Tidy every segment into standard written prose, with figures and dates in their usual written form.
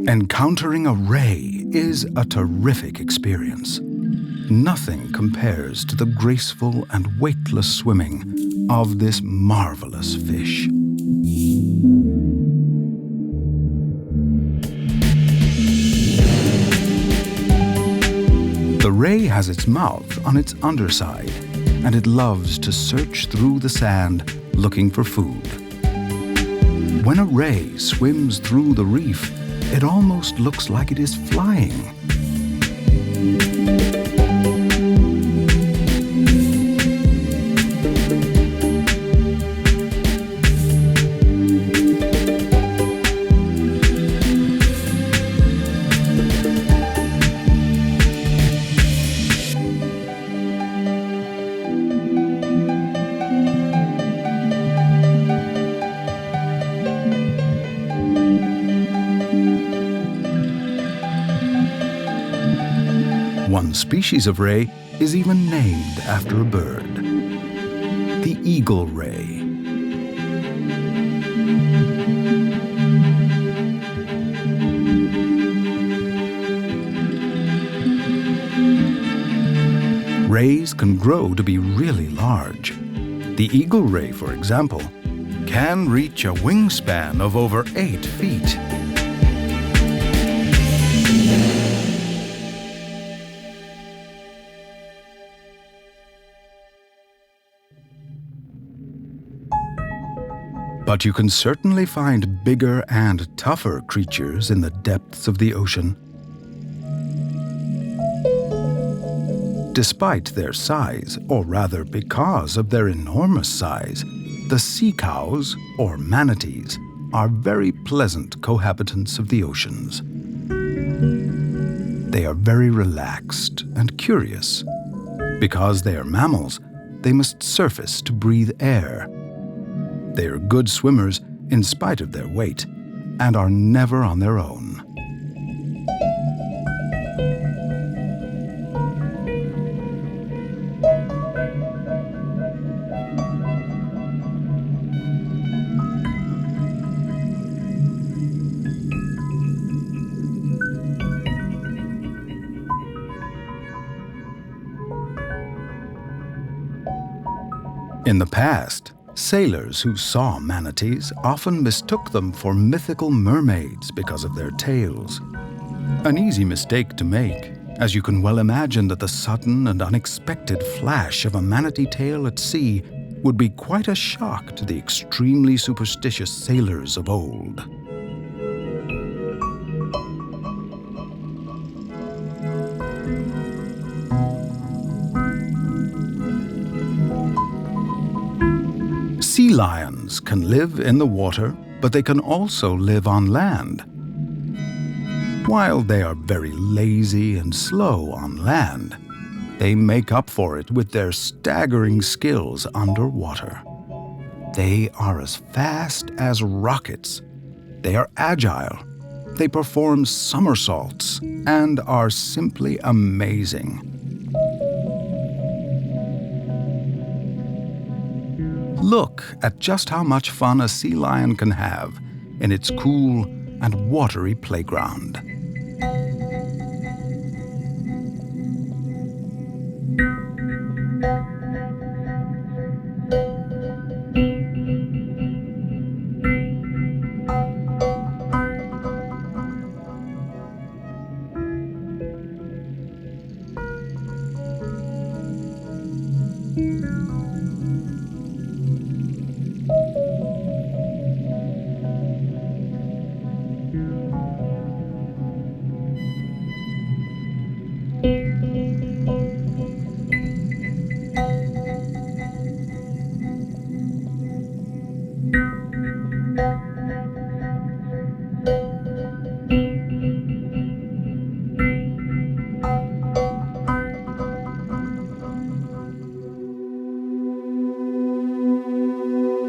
Encountering a ray is a terrific experience. Nothing compares to the graceful and weightless swimming of this marvelous fish. The ray has its mouth on its underside, and it loves to search through the sand looking for food. When a ray swims through the reef, it almost looks like it is flying. One species of ray is even named after a bird, the eagle ray. Rays can grow to be really large. The eagle ray, for example, can reach a wingspan of over 8 feet. But you can certainly find bigger and tougher creatures in the depths of the ocean. Despite their size, or rather because of their enormous size, the sea cows, or manatees, are very pleasant cohabitants of the oceans. They are very relaxed and curious. Because they are mammals, they must surface to breathe air. They are good swimmers in spite of their weight, and are never on their own. In the past, sailors who saw manatees often mistook them for mythical mermaids because of their tails. An easy mistake to make, as you can well imagine that the sudden and unexpected flash of a manatee tail at sea would be quite a shock to the extremely superstitious sailors of old. Sea lions can live in the water, but they can also live on land. While they are very lazy and slow on land, they make up for it with their staggering skills underwater. They are as fast as rockets. They are agile. They perform somersaults and are simply amazing. Look at just how much fun a sea lion can have in its cool and watery playground.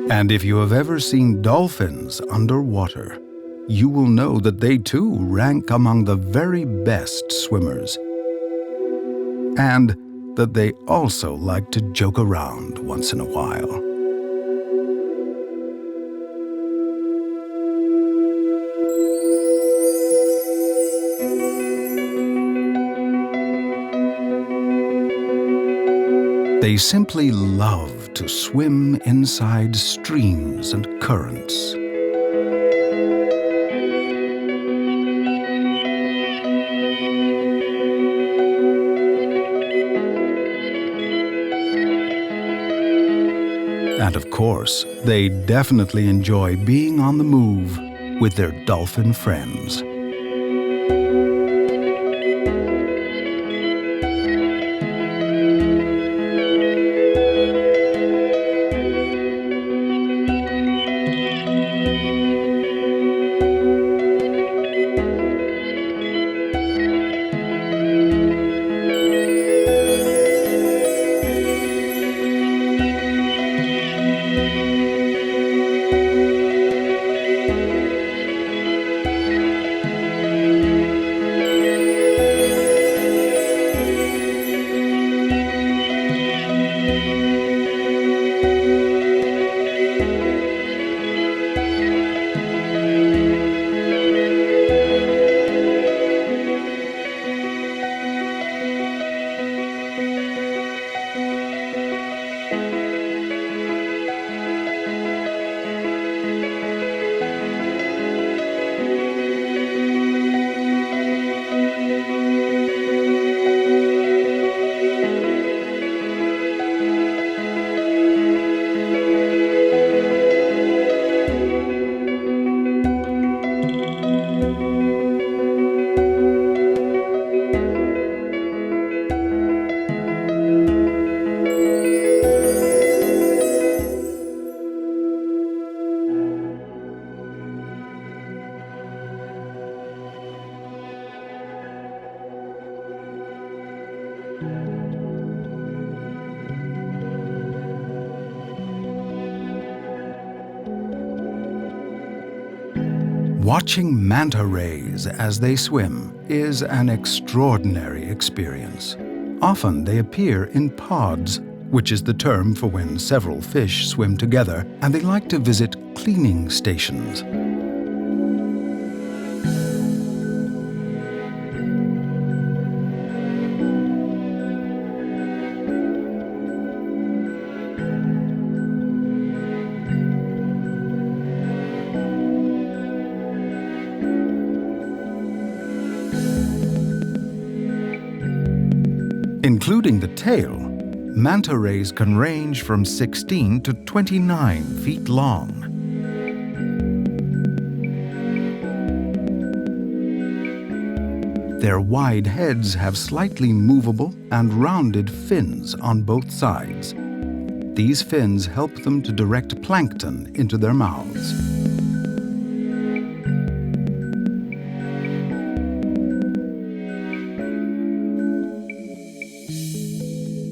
And if you have ever seen dolphins underwater, you will know that they too rank among the very best swimmers, and that they also like to joke around once in a while. They simply love to swim inside streams and currents. And of course, they definitely enjoy being on the move with their dolphin friends. Watching manta rays as they swim is an extraordinary experience. Often they appear in pods, which is the term for when several fish swim together, and they like to visit cleaning stations. Including the tail, manta rays can range from 16 to 29 feet long. Their wide heads have slightly movable and rounded fins on both sides. These fins help them to direct plankton into their mouths.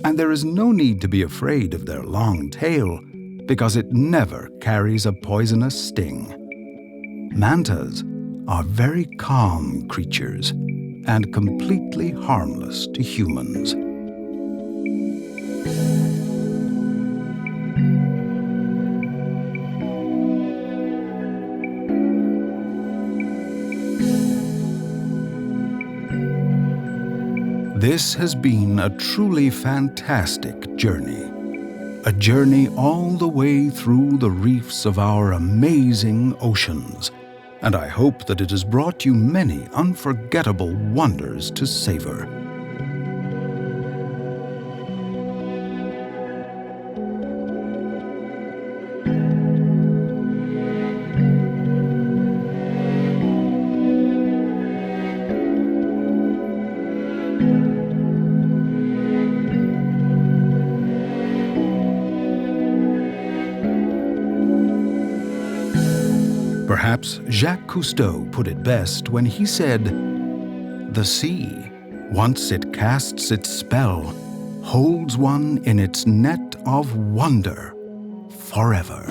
And there is no need to be afraid of their long tail, because it never carries a poisonous sting. Mantas are very calm creatures and completely harmless to humans. This has been a truly fantastic journey. A journey all the way through the reefs of our amazing oceans. And I hope that it has brought you many unforgettable wonders to savor. Perhaps Jacques Cousteau put it best when he said, "The sea, once it casts its spell, holds one in its net of wonder forever."